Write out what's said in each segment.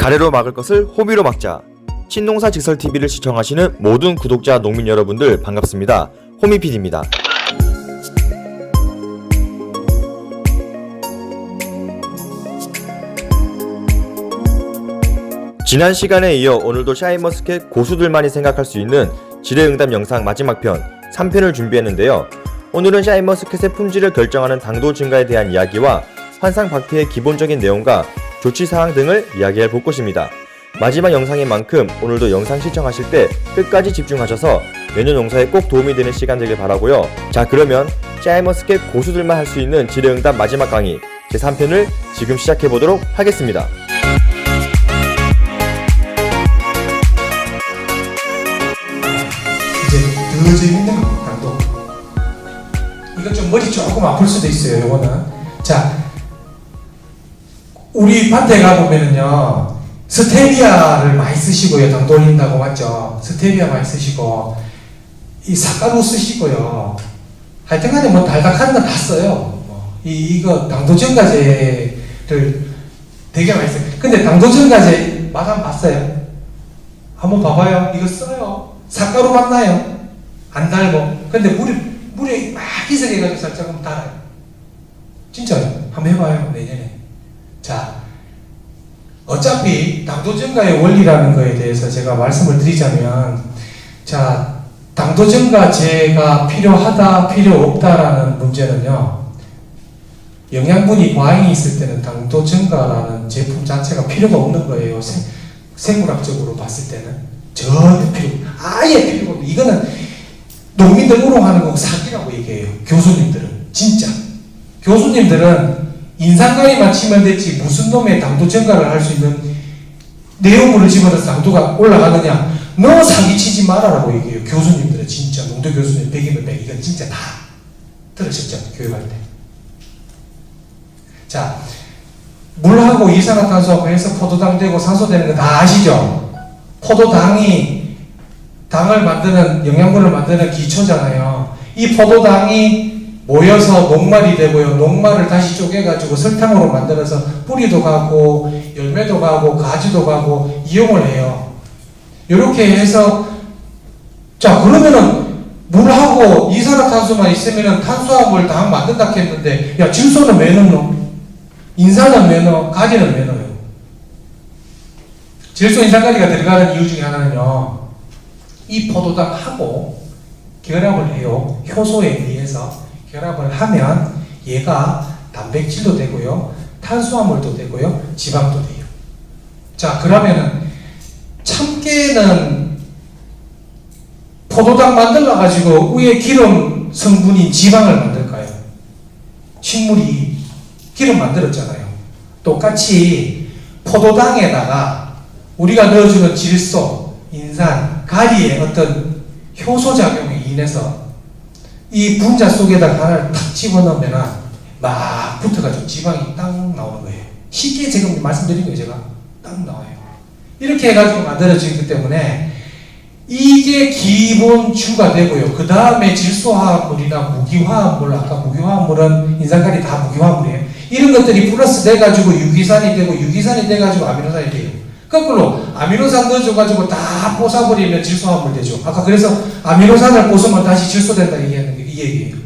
가래로 막을 것을 호미로 막자. 친농사 직설TV를 시청하시는 모든 구독자 농민 여러분들 반갑습니다. 호미PD입니다. 지난 시간에 이어 오늘도 샤인머스켓 고수들만이 생각할 수 있는 질의응답 영상 마지막 편 3편을 준비했는데요. 오늘은 샤인머스켓의 품질을 결정하는 당도 증가에 대한 이야기와 환상박피의 기본적인 내용과 조치사항 등을 이야기해 볼 것입니다. 마지막 영상인 만큼 오늘도 영상 시청하실 때 끝까지 집중하셔서 내년 농사에 꼭 도움이 되는 시간 되길 바라고요. 자, 그러면 샤인머스켓 고수들만 할 수 있는 질의응답 마지막 강의 제3편을 지금 시작해 보도록 하겠습니다. 더 재밌는 당도. 이거 좀 머리 조금 아플 수도 있어요. 요거는. 자, 우리 밭에 가보면은요, 스테비아를 많이 쓰시고요. 당도 올린다고 맞죠? 스테비아 많이 쓰시고, 이 삿가루 쓰시고요. 하여튼 간에 뭐 달달한 거 다 써요. 이거 당도 증가제를 되게 많이 써요. 근데 당도 증가제 맛 한번 봤어요? 한번 봐봐요. 이거 써요. 삿가루 맞나요? 안 달고. 근데 물에 막 희석해가지고 살짝 하면 달아요. 진짜요. 한번 해봐요. 내년에. 자, 어차피 당도 증가의 원리라는 거에 대해서 제가 말씀을 드리자면, 자, 당도 증가제가 필요하다, 필요 없다라는 문제는요, 영양분이 과잉이 있을 때는 당도 증가라는 제품 자체가 필요가 없는 거예요. 생물학적으로 봤을 때는. 전혀 아예 필요가 없는. 이거는 농민들 우롱하는 거 사기라고 얘기해요. 교수님들은. 진짜. 교수님들은 인상가리만 치면 됐지 무슨 놈의 당도 증가를 할 수 있는 내용물을 집어넣어서 당도가 올라가느냐. 너 사기치지 말아라고 얘기해요. 교수님들은 진짜. 농도 교수님 100이면 100. 이건 진짜 다 들으셨죠? 교육할 때. 자, 물하고 이산화탄소하고 해서 포도당 되고 산소 되는 거 다 아시죠? 포도당이 당을 만드는, 영양분을 만드는 기초잖아요. 이 포도당이 모여서 녹말이 되고요. 녹말을 다시 쪼개가지고 설탕으로 만들어서 뿌리도 가고, 열매도 가고, 가지도 가고, 이용을 해요. 이렇게 해서, 자, 그러면은, 물하고 이산화탄소만 있으면은 탄수화물 당 만든다 했는데, 야, 질소는 왜 넣노? 인산은 왜 넣어? 가지는 왜 넣어요? 질소, 인산가리가 들어가는 이유 중에 하나는요, 이 포도당하고 결합을 해요. 효소에 의해서 결합을 하면 얘가 단백질도 되고요, 탄수화물도 되고요, 지방도 돼요. 자, 그러면은 참깨는 포도당 만들어가지고 위에 기름 성분인 지방을 만들까요? 식물이 기름 만들었잖아요. 똑같이 포도당에다가 우리가 넣어주는 질소, 인산, 가리의 어떤 효소작용에 인해서 이 분자 속에다가 하나를 탁 집어넣으면 막 붙어가지고 지방이 딱 나오는 거예요. 쉽게 지금 말씀드린 거예요. 제가 딱 나와요. 이렇게 해가지고 만들어지기 때문에 이게 기본주가 되고요. 그 다음에 질소화합물이나 무기화합물, 아까 무기화합물은 인산가리 다 무기화합물이에요. 이런 것들이 플러스 돼가지고 유기산이 되고, 유기산이 돼가지고 아미노산이 돼요. 거꾸로 아미노산 넣어줘가지고 다 뽀사버리면 질소화합물 되죠. 아까 그래서 아미노산을 뽀으면 다시 질소 된다 얘기하는 게 이 얘기예요.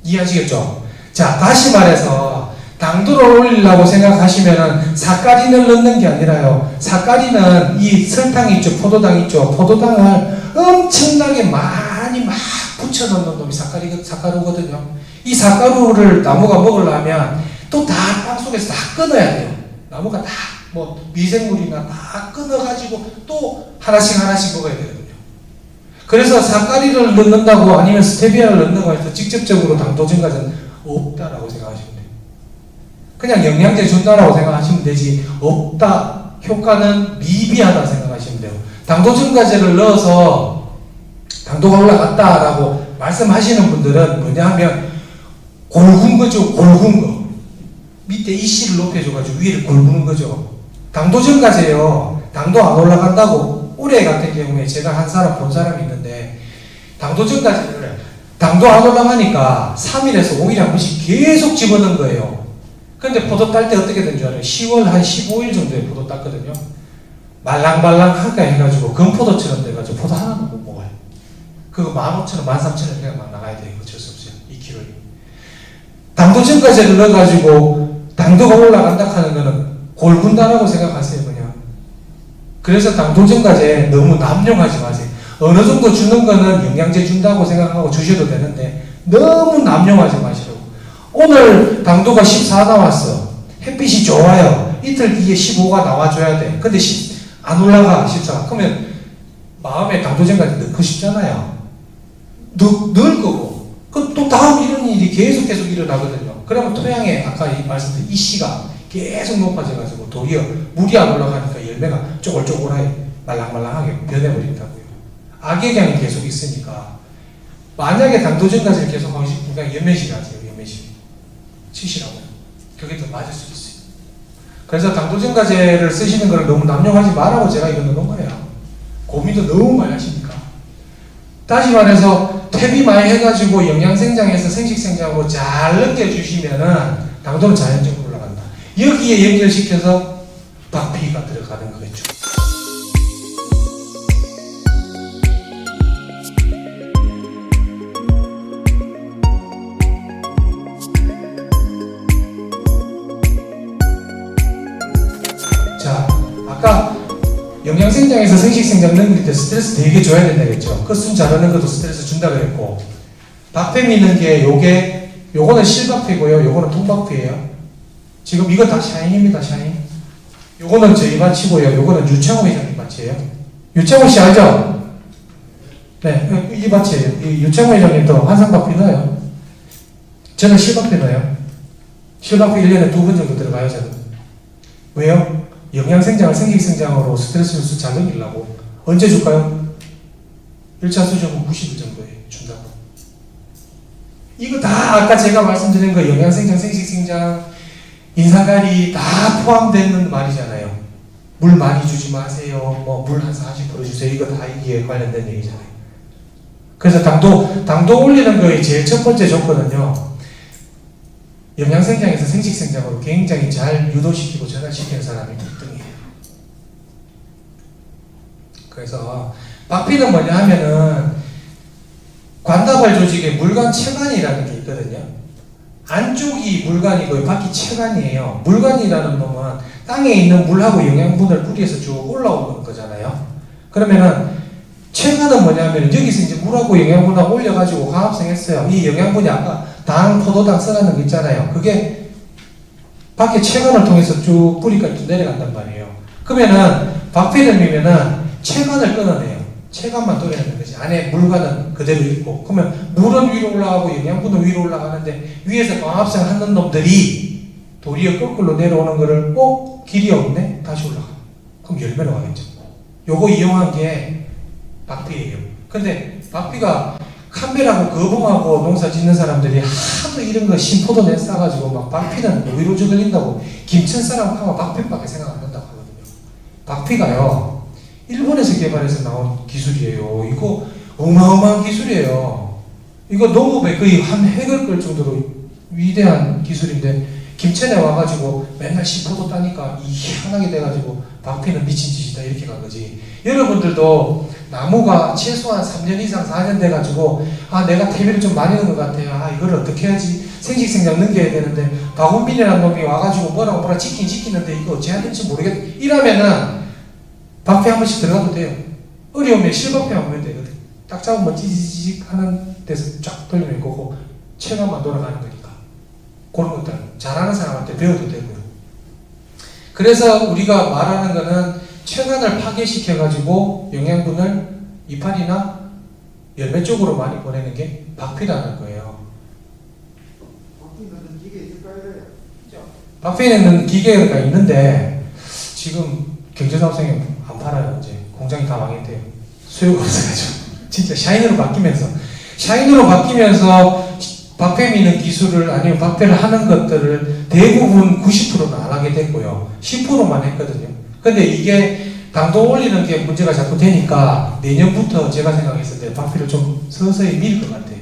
이해하시겠죠? 자, 다시 말해서 당도를 올리려고 생각하시면은 사카린을 넣는 게 아니라요. 사카린은 이 설탕 있죠, 포도당 있죠. 포도당을 엄청나게 많이 막 붙여 넣는 놈이 사카루거든요. 이 사카루를 나무가 먹으려면 또 다 땅속에서 다 끊어야 돼요. 나무가 다 뭐 미생물이나 다 끊어가지고 또 하나씩 먹어야 되거든요. 그래서 사카린을 넣는다고 아니면 스테비아를 넣는다고 해서 직접적으로 당도 증가는 없다라고 생각하시면 돼요. 그냥 영양제 준다라고 생각하시면 되지, 없다, 효과는 미비하다 생각하시면 돼요. 당도 증가제를 넣어서 당도가 올라갔다라고 말씀하시는 분들은 뭐냐 하면 골군 거죠. 골군 거. 밑에 이씨를 높여줘가지고 위를 골구는 거죠. 당도 증가제요. 당도 안 올라간다고. 올해 같은 경우에 제가 한 사람 본 사람이 있는데, 당도 증가제를 당도 안 올라가니까 3일에서 5일에 한 번씩 계속 집어넣은 거예요. 근데 포도 딸 때 어떻게 된 줄 알아요? 10월 한 15일 정도에 포도 땄거든요. 말랑말랑하게 해가지고 금포도처럼 돼가지고 포도 하나도 못 먹어요. 그거 15,000원, 13,000원 그냥 막 나가야 돼요. 어쩔 수 없어요. 2kg. 당도 증가제를 넣어가지고 당도가 올라간다 하는 거는 골분다라고 생각하세요, 그냥. 그래서 당도 증가제 너무 남용하지 마세요. 어느 정도 주는 거는 영양제 준다고 생각하고 주셔도 되는데 너무 남용하지 마시라고. 오늘 당도가 14 나왔어. 햇빛이 좋아요. 이틀 뒤에 15가 나와줘야 돼. 근데 안 올라가, 14. 그러면 마음에 당도 증가제 넣고 싶잖아요. 넣을 거고. 그럼 또 다음 이런 일이 계속 일어나거든요. 그러면 토양에 아까 말씀드린 이 씨가 계속 높아져가지고 도리어 물이 안 올라가니까 열매가 쪼글쪼글하게 말랑말랑하게 변해버린다고요. 악영향이 계속 있으니까 만약에 당도 증가제를 계속 하고 싶으면 연매실 하세요. 연매실 치시라고요. 그게 더 맞을 수 있어요. 그래서 당도 증가제를 쓰시는 걸 너무 남용하지 말라고 제가 이거 넣은 거예요. 고민도 너무 많이 하시니까. 다시 말해서 퇴비 많이 해가지고 영양생장에서 생식생장으로 잘 넘겨주시면은 당도는 자연적으로 올라간다. 여기에 연결시켜서 박피가 들어가는 거겠죠. 자, 아까 영양생장에서 생식생장 넘길 때 스트레스 되게 줘야 된다 그랬죠. 그 순 자르는 것도 스트레스 준다 그랬고, 박폐 미는 게 요거는 실박폐고요. 요거는 통박폐예요. 지금 이거 다 샤인입니다. 샤인. 요거는 저희 밭이고요. 요거는 유창호 회장님 밭이에요. 유창호 씨 알죠? 네, 이 밭이에요. 이 유창호 회장님도 환상박폐 넣어요. 저는 실박폐 넣어요. 실박폐 1년에 2번 정도 들어가요. 저는. 왜요? 영양생장을 생식생장으로 스트레스 뉴스 잘 넘기려고. 언제 줄까요? 1차 수정은 90일 정도에 준다고. 이거 다 아까 제가 말씀드린 거 영양생장, 생식생장, 인상갈이 다 포함되는 말이잖아요. 물 많이 주지 마세요. 뭐 물 한 40% 주세요. 이거 다 이게 관련된 얘기잖아요. 그래서 당도 올리는 거의 제일 첫 번째 조건은요. 영양생장에서 생식생장으로 굉장히 잘 유도시키고 전환시키는 사람이 1등이에요. 그래서 박피는 뭐냐 하면은 관다발 조직에 물관 체관이라는 게 있거든요. 안쪽이 물관이고 밖이 체관이에요. 물관이라는 놈은 땅에 있는 물하고 영양분을 뿌리에서 쭉 올라오는 거잖아요. 그러면은 체관은 뭐냐면 여기서 이제 물하고 영양분하고 올려가지고 화합성했어요. 이 영양분이 아까 당, 포도당 쓰라는 거 있잖아요. 그게 밖에 체관을 통해서 쭉 뿌리까지 내려간단 말이에요. 그러면은 박폐점이면은 체관을 끊어내요. 체관만 도려내는 거지. 안에 물관은 그대로 있고. 그러면 물은 위로 올라가고 영양분은 위로 올라가는데 위에서 광합성 하는 놈들이 도리어 거꾸로 내려오는 거를 길이 없네? 다시 올라가. 그럼 열매로 가겠죠. 요거 이용한 게 박피예요. 근데 박피가 캄벨하고 거봉하고 농사 짓는 사람들이 하도 이런 거 신포도 내 싸가지고 막 박피는 위로 저들린다고 김천 사람 하면 박피밖에 생각 안 난다고 하거든요. 박피가요 일본에서 개발해서 나온 기술이에요. 이거 어마어마한 기술이에요. 이거 농업에 거의 한 획을 끌 정도로 위대한 기술인데 김천에 와가지고 맨날 신포도 따니까 희한하게 돼가지고 박피는 미친 짓이다 이렇게 간 거지. 여러분들도 나무가 최소한 3년 이상 4년 돼가지고 내가 퇴비를 좀 많이 넣은 것 같아요. 이걸 어떻게 해야지 생식생장 넘겨야 되는데 박원빈이라는 놈이 와가지고 뭐라 지키는데 이거 어찌 해야 될지 모르겠다 이러면은 박피 한 번씩 들어가도 돼요. 어려우면 실박피 하면 되거든. 딱 잡으면 찌지직 하는 데서 쫙 돌리면 거고 체감만 돌아가는 거니까 그런 것들은 잘하는 사람한테 배워도 되고요. 그래서 우리가 말하는 거는 체관을 파괴시켜가지고 영양분을 이파리나 열매 쪽으로 많이 보내는 게 박피라는 거예요. 박피는 기계가 있는데 지금 경제사업성이 안 팔아요. 이제 공장이 다 망했대요. 수요가 없어가지고 진짜 샤인으로 바뀌면서 박폐 미는 기술을 아니면 박폐를 하는 것들을 대부분 90%는 안 하게 됐고요. 10%만 했거든요. 근데 이게 당도 올리는 게 문제가 자꾸 되니까 내년부터 제가 생각했을 때 박피를 좀 서서히 밀 것 같아요.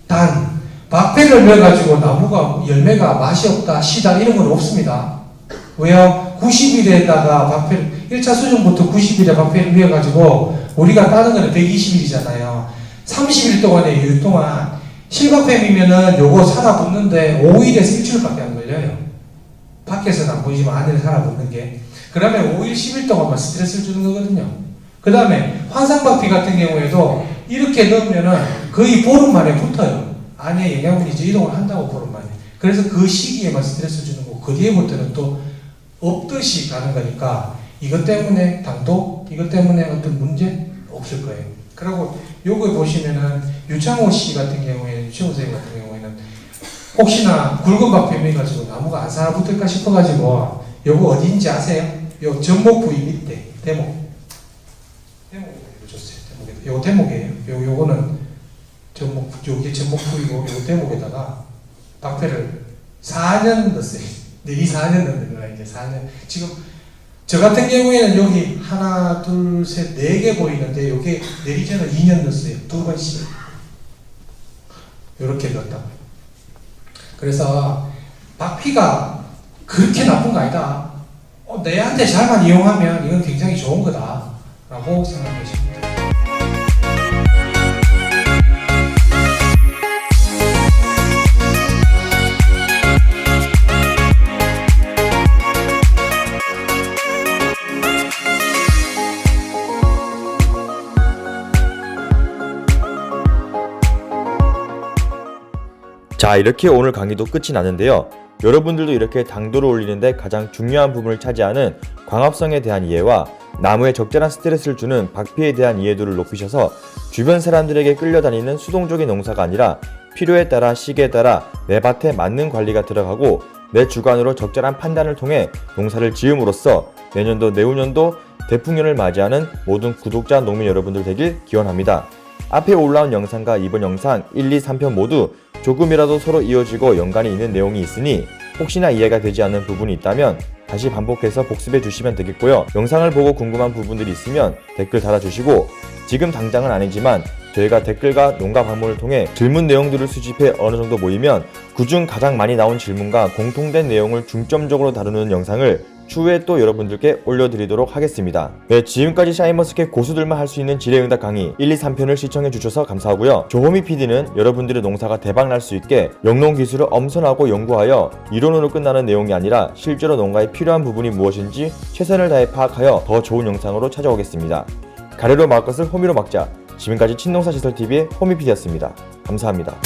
단 박패를 넣어가지고 나무가 열매가 맛이 없다, 시다 이런 건 없습니다. 왜요? 90일에다가 박패를 1차 수정부터 90일에 박패를 넣어가지고 우리가 따는 거는 120일이잖아요. 30일 동안에 유통한 실박팸이면은 요거 살아붙는데 5일에서 일주일밖에 안 걸려요. 밖에서는 안 보이지만 안에 살아붙는 게. 그러면 5일, 10일 동안만 스트레스를 주는 거거든요. 그 다음에 환상박피 같은 경우에도 이렇게 넣으면은 거의 보름 만에 붙어요. 안에 영양분이 이제 이동을 한다고 보름 만에. 그래서 그 시기에만 스트레스 주는 거고 그 뒤에부터는 또 없듯이 가는 거니까 이것 때문에 당도, 이것 때문에 어떤 문제 없을 거예요. 그리고 요거 보시면은 유창호 씨 같은 경우에는, 유창호 선생님 같은 경우에는 혹시나 굵은 박팸 해가지고 나무가 안 살아붙을까 싶어가지고 요거 어디인지 아세요? 요 전목 부위 밑에 대목 줬어요. 요 대목이에요. 요거는 전목, 요게 전목 부위고 요 대목에다가 박패를 4년 넣었어요. 네, 이 4년 넣는 거야. 이제 4년. 지금 저 같은 경우에는 여기 하나, 둘, 셋, 4개 보이는데 요게 내리전을 2년 넣었어요. 2번씩. 요렇게 넣었다. 그래서 박피가 그렇게 나쁜 거 아니다. 내한테 잘만 이용하면 이건 굉장히 좋은 거다 라고 생각하시면 됩니다. 자, 이렇게 오늘 강의도 끝이 나는데요. 여러분들도 이렇게 당도를 올리는데 가장 중요한 부분을 차지하는 광합성에 대한 이해와 나무에 적절한 스트레스를 주는 박피에 대한 이해도를 높이셔서 주변 사람들에게 끌려다니는 수동적인 농사가 아니라 필요에 따라 시기에 따라 내 밭에 맞는 관리가 들어가고 내 주관으로 적절한 판단을 통해 농사를 지음으로써 내년도 내후년도 대풍년을 맞이하는 모든 구독자 농민 여러분들 되길 기원합니다. 앞에 올라온 영상과 이번 영상 1, 2, 3편 모두 조금이라도 서로 이어지고 연관이 있는 내용이 있으니 혹시나 이해가 되지 않는 부분이 있다면 다시 반복해서 복습해 주시면 되겠고요. 영상을 보고 궁금한 부분들이 있으면 댓글 달아주시고 지금 당장은 아니지만 저희가 댓글과 농가 방문을 통해 질문 내용들을 수집해 어느 정도 모이면 그중 가장 많이 나온 질문과 공통된 내용을 중점적으로 다루는 영상을 추후에 또 여러분들께 올려드리도록 하겠습니다. 네, 지금까지 샤인머스켓 고수들만 할 수 있는 지뢰응답 강의 1, 2, 3편을 시청해주셔서 감사하고요. 조호미 PD는 여러분들의 농사가 대박날 수 있게 영농 기술을 엄선하고 연구하여 이론으로 끝나는 내용이 아니라 실제로 농가에 필요한 부분이 무엇인지 최선을 다해 파악하여 더 좋은 영상으로 찾아오겠습니다. 가래로 막을 것을 호미로 막자. 지금까지 친농사시설TV의 호미 PD였습니다. 감사합니다.